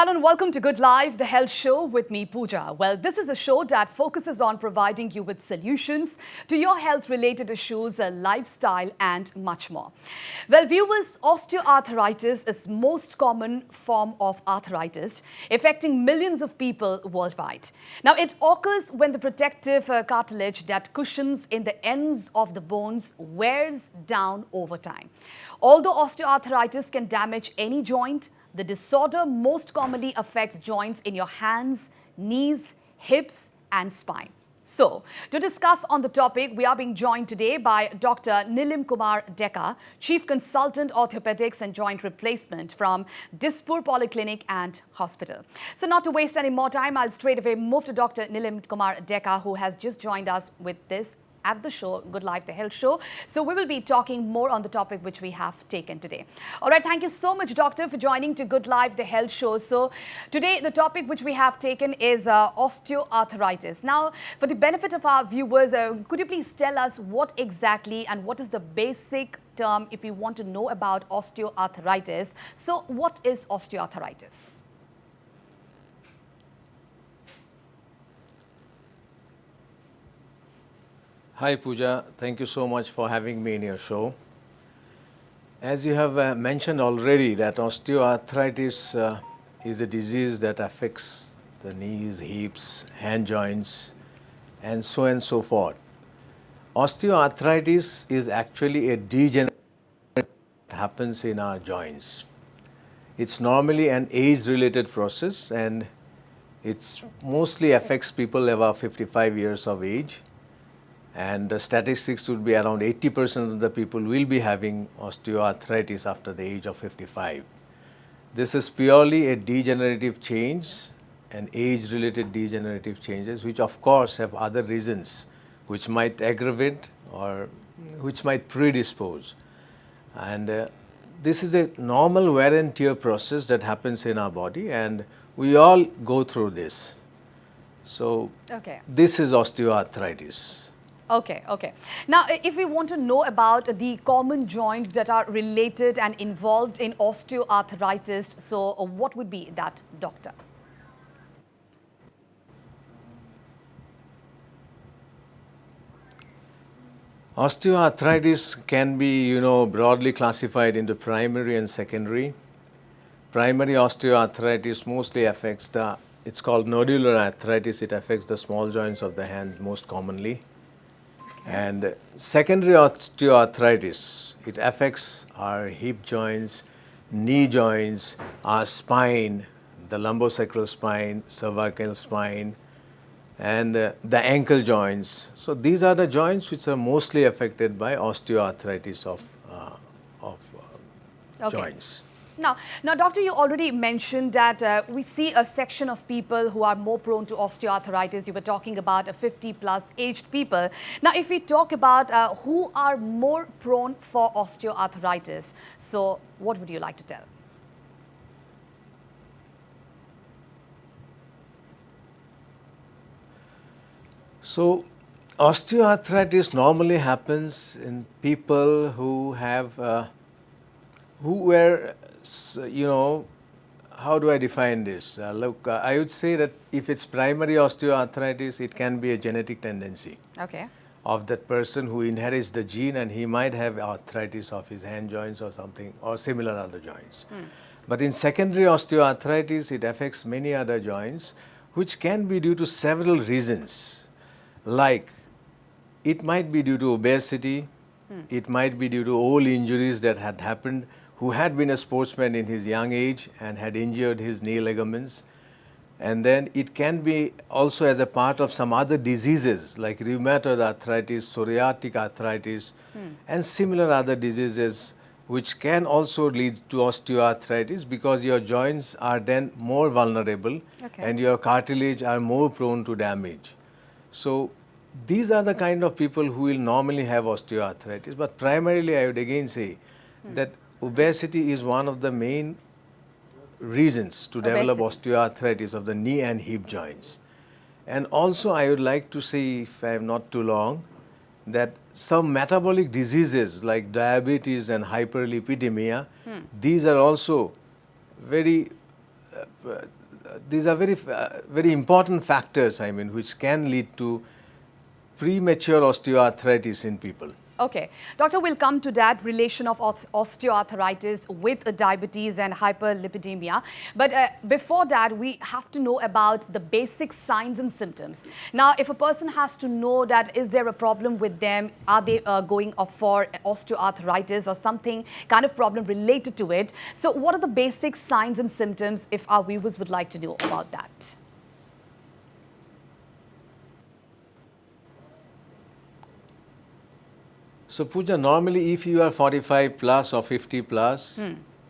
Hello and welcome to Good Life, the health show with me, Puja. Well, this is a show that focuses on providing you with solutions to your health-related issues, lifestyle and much more. Well, viewers, osteoarthritis is most common form of arthritis affecting millions of people worldwide. Now, it occurs when the protective cartilage that cushions in the ends of the bones wears down over time. Although osteoarthritis can damage any joint, the disorder most commonly affects joints in your hands, knees, hips and spine. So, to discuss on the topic, we are being joined today by Dr. Nilim Kr Deka, Chief Consultant Orthopedics and Joint Replacement from Dispur Polyclinic and Hospital. So, not to waste any more time, I'll straight away move to Dr. Nilim Kr Deka, who has just joined us with this at the show, Good Life, the health show. So we will be talking more on the topic which we have taken today. All right, thank you so much, Doctor, for joining to Good Life, the health show. So today, the topic which we have taken is osteoarthritis. Now, for the benefit of our viewers, could you please tell us what exactly and what is the basic term if you want to know about osteoarthritis? So what is osteoarthritis? Hi Puja, thank you so much for having me in your show. As you have mentioned already, that osteoarthritis is a disease that affects the knees, hips, hand joints and so forth. Osteoarthritis is actually a degeneration that happens in our joints. It's normally an age-related process and it mostly affects people above 55 years of age. And the statistics would be around 80% of the people will be having osteoarthritis after the age of 55. This is purely a degenerative change, an age-related degenerative changes, which of course have other reasons which might aggravate or which might predispose. And this is a normal wear and tear process that happens in our body, and we all go through this. So, This is osteoarthritis. Okay. Now, if we want to know about the common joints that are related and involved in osteoarthritis, so what would be that, doctor? Osteoarthritis can be, broadly classified into primary and secondary. Primary osteoarthritis mostly affects it's called nodular arthritis. It affects the small joints of the hand most commonly. And secondary osteoarthritis, it affects our hip joints, knee joints, our spine, the lumbosacral spine, cervical spine, and the ankle joints. So these are the joints which are mostly affected by osteoarthritis of joints. Now, doctor, you already mentioned that we see a section of people who are more prone to osteoarthritis. You were talking about 50-plus aged people. Now, if we talk about who are more prone for osteoarthritis, so what would you like to tell? So, osteoarthritis normally happens in people who have, who were, how do I define this? I would say that if it's primary osteoarthritis, it can be a genetic tendency of that person who inherits the gene, and he might have arthritis of his hand joints or something, or similar other joints. But in secondary osteoarthritis, it affects many other joints, which can be due to several reasons. Like, it might be due to obesity, it might be due to old injuries that had happened, who had been a sportsman in his young age and had injured his knee ligaments. And then it can be also as a part of some other diseases like rheumatoid arthritis, psoriatic arthritis, and similar other diseases which can also lead to osteoarthritis because your joints are then more vulnerable and your cartilage are more prone to damage. So these are the kind of people who will normally have osteoarthritis. But primarily I would again say that obesity is one of the main reasons to develop osteoarthritis of the knee and hip joints. And also I would like to say, if I am not too long, that some metabolic diseases like diabetes and hyperlipidemia, these are also very these are very important factors, I mean, which can lead to premature osteoarthritis in people. Okay. Doctor, we'll come to that relation of osteoarthritis with diabetes and hyperlipidemia. But before that, we have to know about the basic signs and symptoms. Now, if a person has to know that is there a problem with them, are they going for osteoarthritis or something kind of problem related to it? So what are the basic signs and symptoms if our viewers would like to know about that? So Puja, normally if you are 45 plus or 50 plus,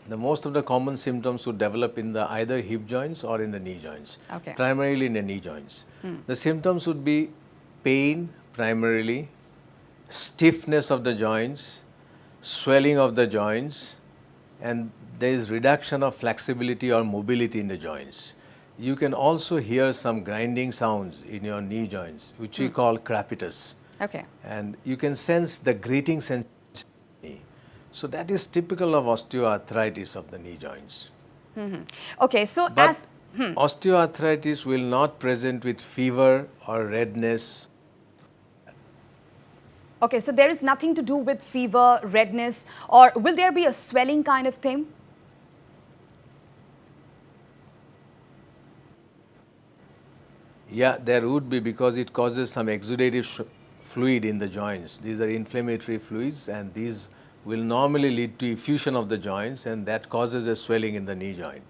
the most of the common symptoms would develop in the either hip joints or in the knee joints, primarily in the knee joints. The symptoms would be pain primarily, stiffness of the joints, swelling of the joints, and there is reduction of flexibility or mobility in the joints. You can also hear some grinding sounds in your knee joints, which we call crepitus. Okay. And you can sense the grating sensation. So that is typical of osteoarthritis of the knee joints. Okay, so but osteoarthritis will not present with fever or redness. Okay, so there is nothing to do with fever, redness, or will there be a swelling kind of thing? Yeah, there would be, because it causes some exudative fluid in the joints. These are inflammatory fluids, and these will normally lead to effusion of the joints, and that causes a swelling in the knee joint.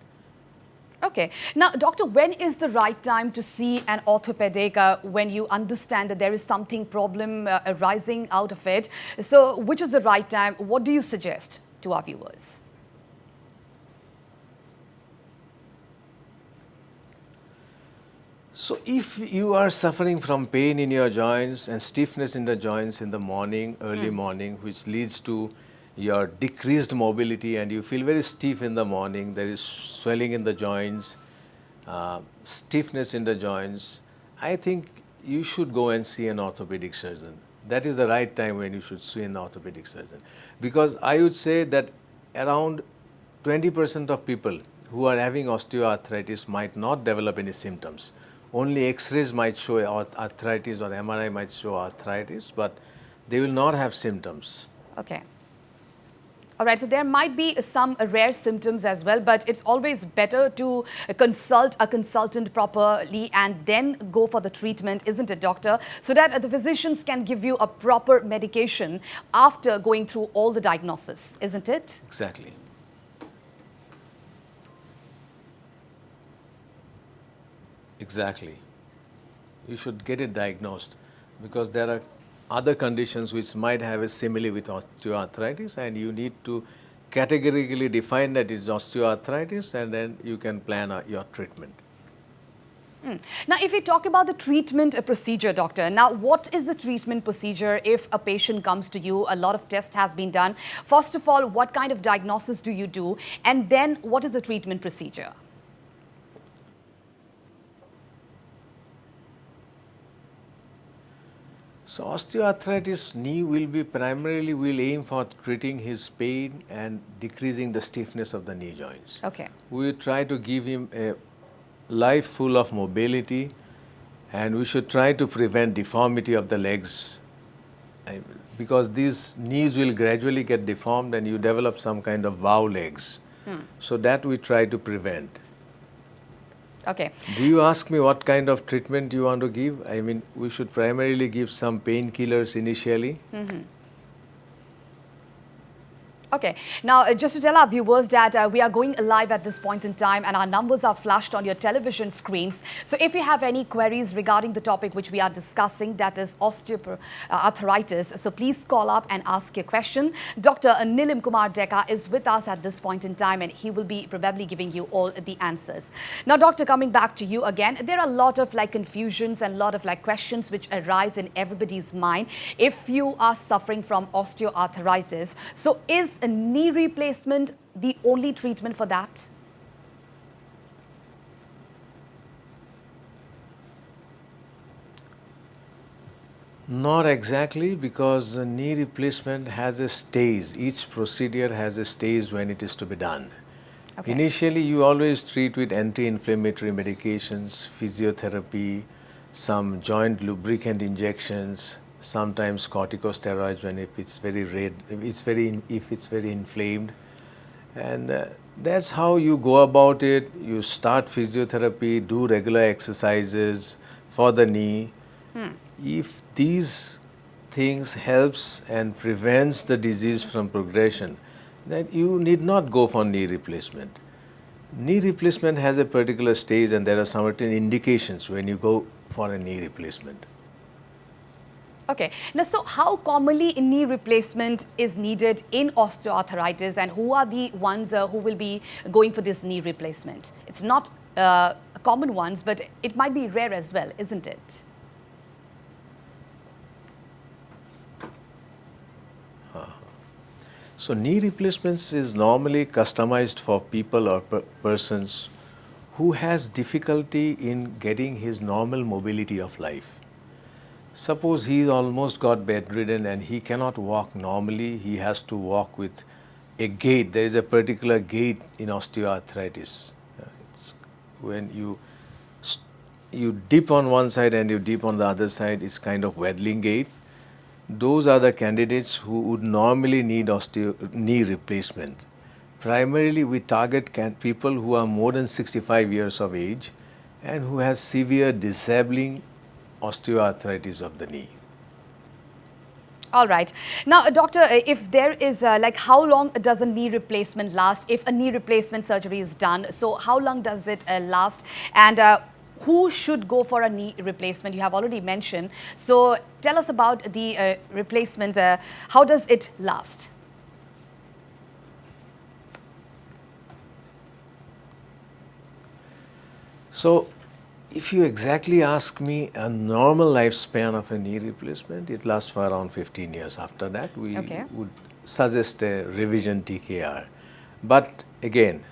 Okay. Now, doctor, when is the right time to see an orthopedic when you understand that there is something problem arising out of it? So, which is the right time? What do you suggest to our viewers? So if you are suffering from pain in your joints and stiffness in the joints in the morning, early morning, which leads to your decreased mobility and you feel very stiff in the morning, there is swelling in the joints, stiffness in the joints, I think you should go and see an orthopedic surgeon. That is the right time when you should see an orthopedic surgeon. Because I would say that around 20% of people who are having osteoarthritis might not develop any symptoms. Only X-rays might show arthritis or MRI might show arthritis, but they will not have symptoms. Okay. All right, so there might be some rare symptoms as well, but it's always better to consult a consultant properly and then go for the treatment, isn't it, doctor? So that the physicians can give you a proper medication after going through all the diagnosis, isn't it? Exactly. Exactly. You should get it diagnosed, because there are other conditions which might have a simile with osteoarthritis, and you need to categorically define that it's osteoarthritis, and then you can plan your treatment. Now, if we talk about the treatment procedure, doctor, now what is the treatment procedure if a patient comes to you? A lot of tests has been done. First of all, what kind of diagnosis do you do? And then what is the treatment procedure? So osteoarthritis knee will aim for treating his pain and decreasing the stiffness of the knee joints. Okay. We will try to give him a life full of mobility, and we should try to prevent deformity of the legs, because these knees will gradually get deformed and you develop some kind of bow legs. So that we try to prevent. Okay. Do you ask me what kind of treatment you want to give? I mean, we should primarily give some painkillers initially. Okay. Now, just to tell our viewers that we are going live at this point in time and our numbers are flashed on your television screens. So if you have any queries regarding the topic which we are discussing, that is osteoarthritis, so please call up and ask your question. Dr. Nilim Kr Deka is with us at this point in time, and he will be probably giving you all the answers. Now, doctor, coming back to you again, there are a lot of confusions and a lot of questions which arise in everybody's mind if you are suffering from osteoarthritis. So is a knee replacement the only treatment for that? Not exactly, because a knee replacement has a stage. Each procedure has a stage when it is to be done. Okay. Initially, you always treat with anti-inflammatory medications, physiotherapy, some joint lubricant injections, sometimes corticosteroids when if it's very red, if it's very inflamed, and that's how you go about it. You start physiotherapy, do regular exercises for the knee. If these things helps and prevents the disease from progression, then you need not go for knee replacement. Knee replacement has a particular stage and there are certain indications when you go for a knee replacement. Okay. Now, so how commonly knee replacement is needed in osteoarthritis, and who are the ones who will be going for this knee replacement? It's not common ones, but it might be rare as well, isn't it? So knee replacements is normally customized for people or persons who has difficulty in getting his normal mobility of life. Suppose he almost got bedridden and he cannot walk normally, he has to walk with a gait. There is a particular gait in osteoarthritis. It's when you dip on one side and you dip on the other side, it's kind of waddling gait. Those are the candidates who would normally need knee replacement. Primarily, we target people who are more than 65 years of age and who has severe disabling osteoarthritis of the knee. All right. Now, doctor, if there is like how long does a knee replacement last if a knee replacement surgery is done? So how long does it last? And who should go for a knee replacement? You have already mentioned. So tell us about the replacements. How does it last? So if you exactly ask me a normal lifespan of a knee replacement, it lasts for around 15 years. After that, we would suggest a revision TKR. But again,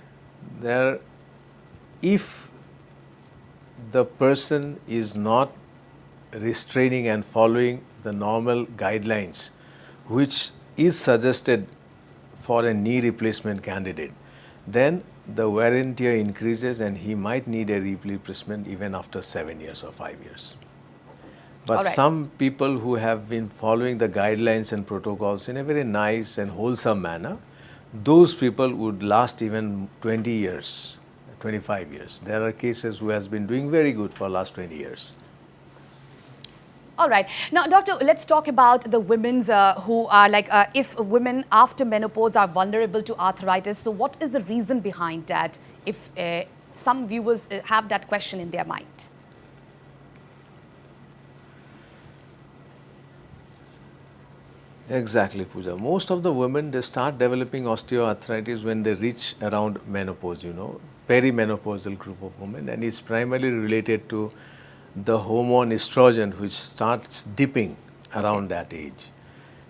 if the person is not restraining and following the normal guidelines, which is suggested for a knee replacement candidate, then the wear and tear increases and he might need a replacement even after 7 years or 5 years. But some people who have been following the guidelines and protocols in a very nice and wholesome manner, those people would last even 20 years. 25 years. There are cases who has been doing very good for last 20 years. All right. Now, doctor, let's talk about the women's who are like, if women after menopause are vulnerable to arthritis. So what is the reason behind that? If some viewers have that question in their mind. Exactly, Puja. Most of the women, they start developing osteoarthritis when they reach around menopause, perimenopausal group of women, and it's primarily related to the hormone estrogen, which starts dipping around that age.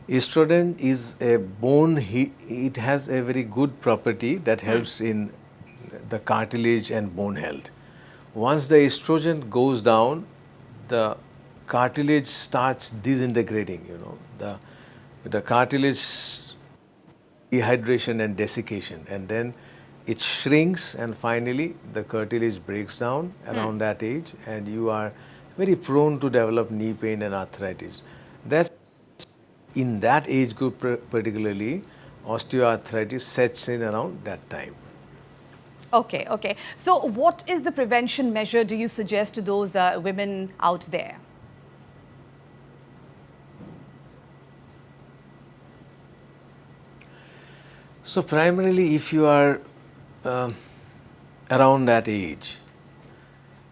Estrogen is a bone, it has a very good property that helps in the cartilage and bone health. Once the estrogen goes down, the cartilage starts disintegrating, the cartilage dehydration and desiccation, and then it shrinks and finally the cartilage breaks down around that age and you are very prone to develop knee pain and arthritis. That's in that age group particularly, osteoarthritis sets in around that time. Okay. So what is the prevention measure do you suggest to those women out there? So primarily if you are around that age,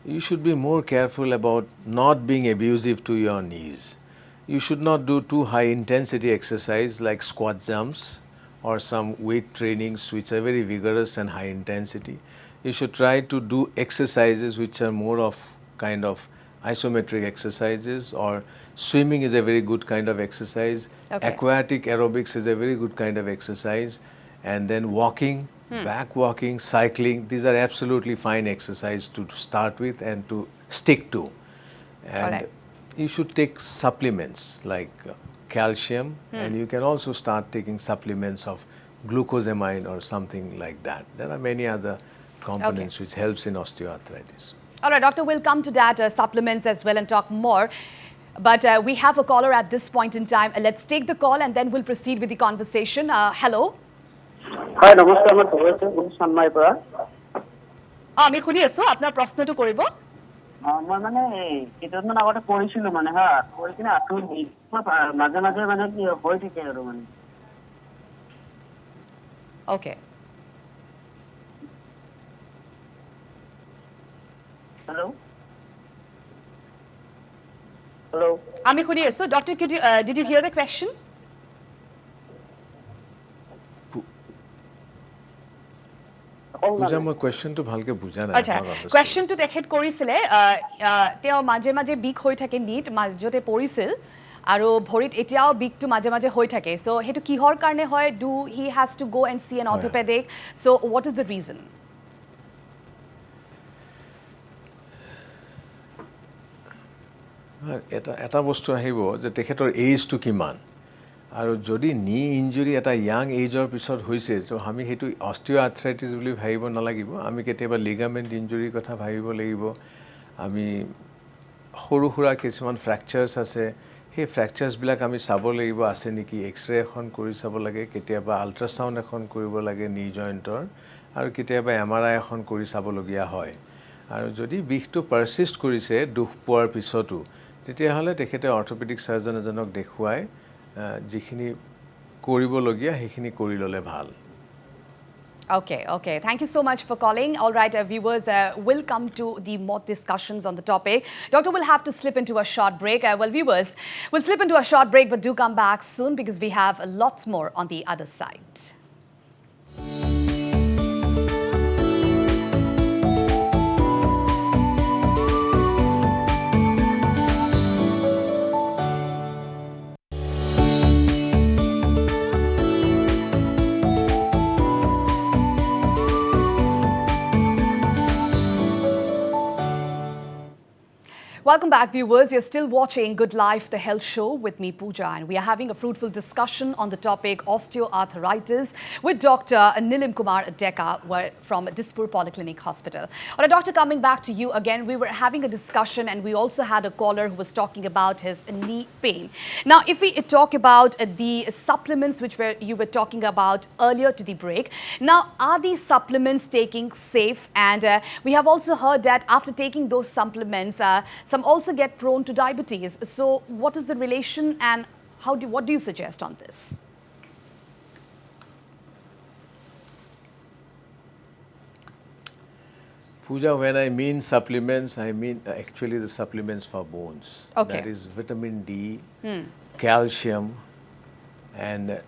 you should be more careful about not being abusive to your knees. You should not do too high intensity exercise like squat jumps or some weight trainings which are very vigorous and high intensity. You should try to do exercises which are more of kind of isometric exercises, or swimming is a very good kind of exercise. Aquatic aerobics is a very good kind of exercise. And then walking, back walking, cycling, these are absolutely fine exercise to start with and to stick to. And you should take supplements like calcium, and you can also start taking supplements of glucosamine or something like that. There are many other components which helps in osteoarthritis. All right, doctor, we'll come to that supplements as well and talk more. But we have a caller at this point in time. Let's take the call and then we'll proceed with the conversation. Hello. Hi, namaskar. I'm Sanmai Pura. আমি শুনি আছো আপোনাৰ প্ৰশ্নটো কৰিব মই মানে কেইটামান আগতে কৰিছিলো মানে হা কৰি কিনে আঁঠু মাজে মাজে মানে কি হৈ থাকে আৰু মানে ওকে হেল্ল' হেল্ল' আমি শুনি আছো doctor did you hear the question বুজা মই কোৱেশ্চনটো ভালকে বুজা নাই আচ্ছা কোৱেশ্চনটো তেখেত কৰিছিলে তেওঁ মাজে মাজে বিক হৈ থাকে নিট মাজতে পৰিছিল আৰু ভৰিত এতিয়াও বিকটো মাজে মাজে হৈ থাকে সো হেতু কিহৰ কাৰণে হয় do he has to go and see an orthopaedic so what is the reason এটা বস্তু আহিব যে তেখেতৰ এজটো কিমান আৰু যদি নি ইনজুৰি এটা ইয়াং এজৰ পিছত হৈছে তো আমি হেতু অস্টিওআৰ্থ্ৰাইটিছ বুলি ভাবিব নালাগিব আমি কেতিয়াবা লিগামেণ্ট ইনজুৰিৰ কথা ভাবিব লাগিব আমি সৰু সুৰা কিছুমান ফ্ৰেকচাৰ্ছ আছে সেই ফ্ৰেকচাৰ্ছবিলাক আমি চাব লাগিব আছে নেকি এক্সৰে এখন কৰি চাব লাগে কেতিয়াবা আল্ট্ৰাছাউণ্ড এখন কৰিব লাগে নি জইণ্টৰ আৰু কেতিয়াবা এমআৰআই এখন কৰি চাবলগীয়া হয় আৰু যদি বিষটো পাৰসিষ্ট কৰিছে দুখ পোৱাৰ পিছতো তেতিয়াহ'লে তেখেতে অৰ্থোপেডিক সাৰ্জন এজনক দেখুৱাই যিখিনি কৰিবলগীয়া সেইখিনি কৰি ল'লে ভাল Okay. Thank you so much for calling. All right, viewers, we'll come to the more discussions on the topic. Doctor will have to slip into a short break. Well, viewers, we'll slip into a short break, but do come back soon because we have lots more on the other side. Welcome back, viewers. You're still watching Good Life, the health show with me, Puja, and we are having a fruitful discussion on the topic osteoarthritis with Dr. Nilim Kr Deka from Dispur Polyclinic Hospital. All right, doctor, coming back to you again, we were having a discussion and we also had a caller who was talking about his knee pain. Now, if we talk about the supplements which you were talking about earlier to the break, now, are these supplements taking safe? And we have also heard that after taking those supplements, some also get prone to diabetes. So what is the relation and what do you suggest on this? Puja, when I mean supplements, I mean actually the supplements for bones. Okay. That is vitamin D, calcium, and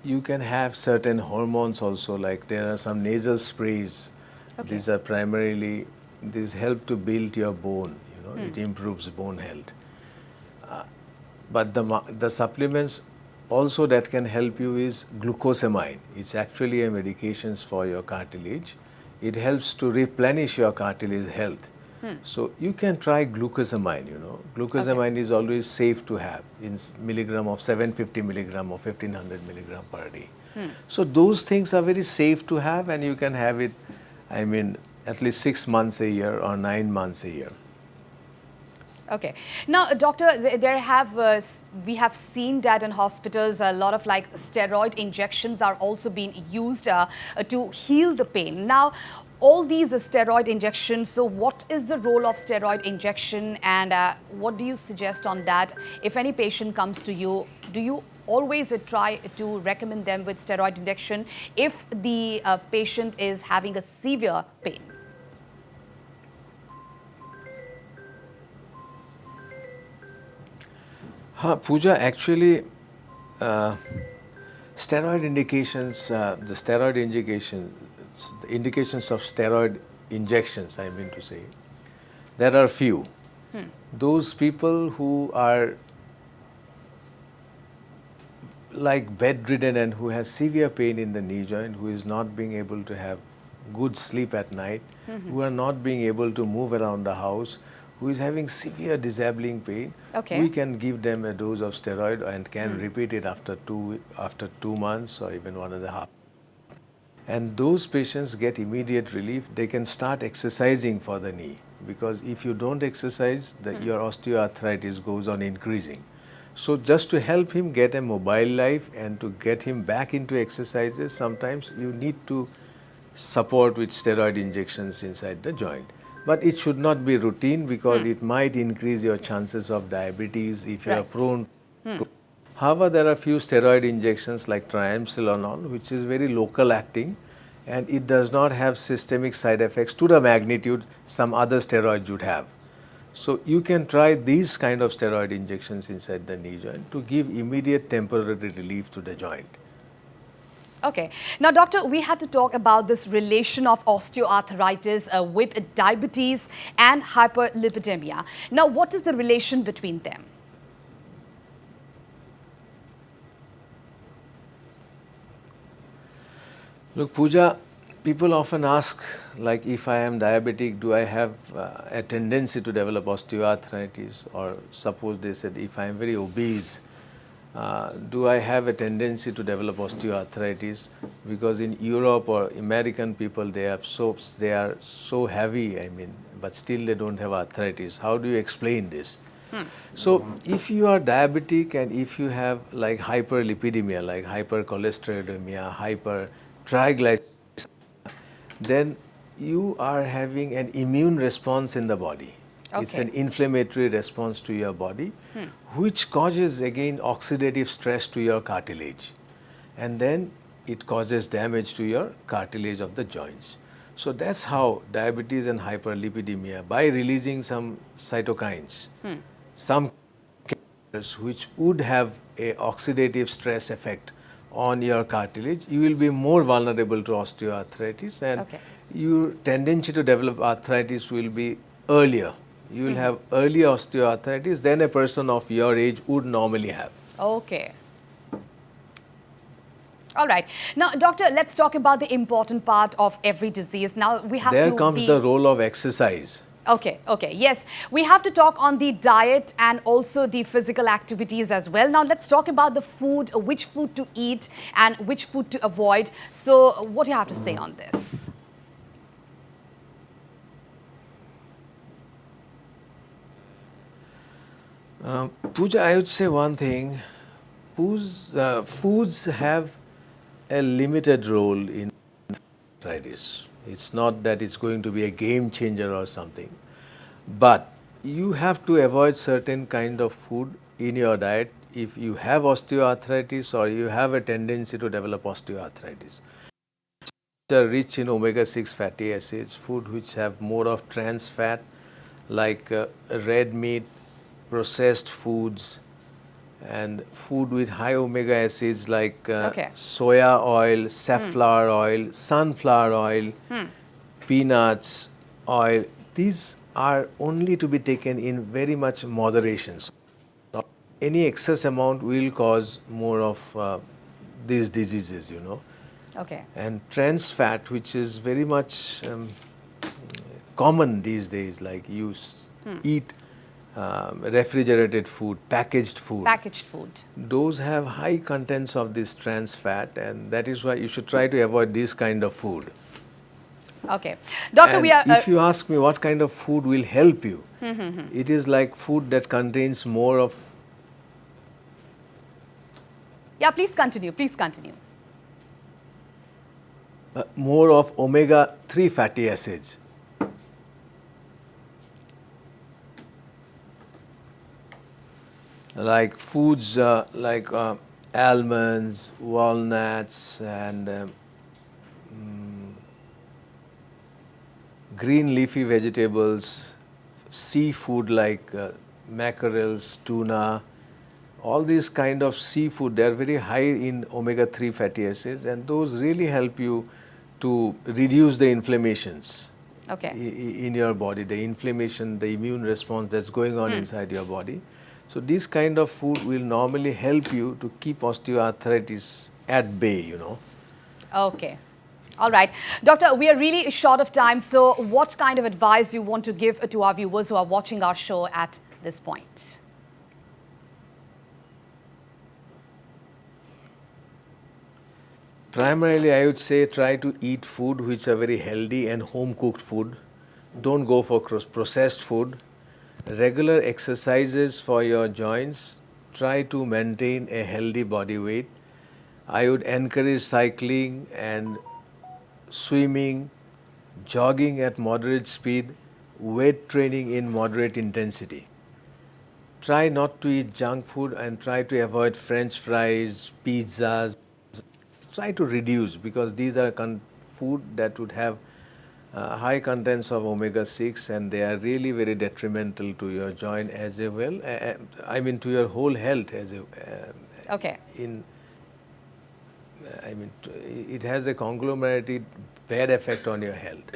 you can have certain hormones also, like there are some nasal sprays. Okay. These are primarily, these help to build your bone. It improves bone health. But the supplements also that can help you is glucosamine. It's actually a medication for your cartilage. It helps to replenish your cartilage health. So you can try glucosamine, Glucosamine is always safe to have in milligram of 750 milligram or 1500 milligram per day. So those things are very safe to have and you can have it, at least 6 months a year or 9 months a year. Okay. Now, doctor, we have seen that in hospitals, a lot of like steroid injections are also being used to heal the pain. Now, all these steroid injections, so what is the role of steroid injection and what do you suggest on that? If any patient comes to you, do you always try to recommend them with steroid injection if the patient is having a severe pain? Puja, actually, steroid indications, the indications of steroid injections, I mean to say, there are few. Those people who are like bedridden and who has severe pain in the knee joint, who is not being able to have good sleep at night, who are not being able to move around the house, who is having severe disabling pain, we can give them a dose of steroid and can repeat it after 2 months or even 1.5. And those patients get immediate relief. They can start exercising for the knee, because if you don't exercise, your osteoarthritis goes on increasing. So just to help him get a mobile life and to get him back into exercises, sometimes you need to support with steroid injections inside the joint. But it should not be routine, because it might increase your chances of diabetes if you are prone to. However, there are few steroid injections like triamcinolone, which is very local acting, and it does not have systemic side effects to the magnitude some other steroids would have. So you can try these kind of steroid injections inside the knee joint to give immediate temporary relief to the joint. Okay. Now, doctor, we had to talk about this relation of osteoarthritis with diabetes and hyperlipidemia. Now, what is the relation between them? Look, Puja, people often ask, like, if I am diabetic, do I have a tendency to develop osteoarthritis? Or suppose they said, if I am very obese, do I have a tendency to develop osteoarthritis? Because in Europe or American people, they are so heavy, I mean, but still they don't have arthritis. How do you explain this? So if you are diabetic and if you have like hyperlipidemia, like hypercholesterolemia, hypertriglyceridemia, then you are having an immune response in the body. Okay. It's an inflammatory response to your body, which causes again oxidative stress to your cartilage. And then it causes damage to your cartilage of the joints. So that's how diabetes and hyperlipidemia, by releasing some cytokines, some chemicals which would have a oxidative stress effect on your cartilage, you will be more vulnerable to osteoarthritis, and your tendency to develop arthritis will be earlier. You will have early osteoarthritis than a person of your age would normally have. Okay. All right. Now, doctor, let's talk about the important part of every disease. Now, we have There comes the role of exercise. Okay, okay, yes. We have to talk on the diet and also the physical activities as well. Now, let's talk about the food, which food to eat and which food to avoid. So, what do you have to say on this? Puja, I would say one thing. Foods have a limited role in arthritis. It's not that it's going to be a game changer or something. But you have to avoid certain kind of food in your diet if you have osteoarthritis or you have a tendency to develop osteoarthritis. Which are rich in omega-6 fatty acids, food which have more of trans fat like red meat, processed foods, and food with high omega acids like soya oil, safflower oil, sunflower oil, peanuts oil. These are only to be taken in very much moderation. So any excess amount will cause more of these diseases, you know. Okay. And trans fat, which is very much common these days, like you eat refrigerated food, packaged food. Packaged food. Those have high contents of this trans fat, and that is why you should try to avoid this kind of food. Okay. Doctor, and if you ask me what kind of food will help you, it is like food that contains more of... Yeah, please continue. Please continue. More of omega-3 fatty acids. Like foods like almonds, walnuts, and green leafy vegetables, seafood like mackerels, tuna, all these kind of seafood, they are very high in omega-3 fatty acids, and those really help you to reduce the inflammations in your body, the inflammation, the immune response that's going on inside your body. So this kind of food will normally help you to keep osteoarthritis at bay, you know. Okay. All right. Doctor, we are really short of time. So what kind of advice you want to give to our viewers who are watching our show at this point? Primarily, I would say try to eat food which are very healthy and home-cooked food. Don't go for processed food. Regular exercises for your joints. Try to maintain a healthy body weight. I would encourage cycling and swimming, jogging at moderate speed, weight training in moderate intensity. Try not to eat junk food and try to avoid French fries, pizzas. Try to reduce, because these are food that would have high contents of omega-6, and they are really very detrimental to your joint as well. I mean, to your whole health as a. Okay. It has a conglomerated bad effect on your health.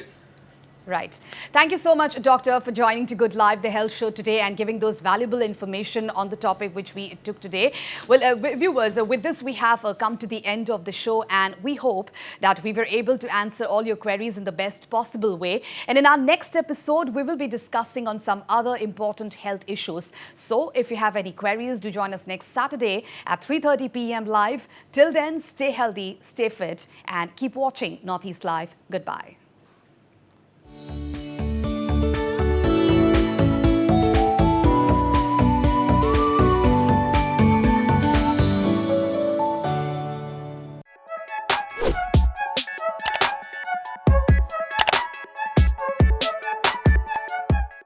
Right. Thank you so much, Doctor, for joining to Good Life, the health show today, and giving those valuable information on the topic which we took today. Well, viewers, with this we have come to the end of the show, and we hope that we were able to answer all your queries in the best possible way. And in our next episode, we will be discussing on some other important health issues. So if you have any queries, do join us next Saturday at 3:30 p.m. live. Till then, stay healthy, stay fit, and keep watching Northeast Live. Goodbye.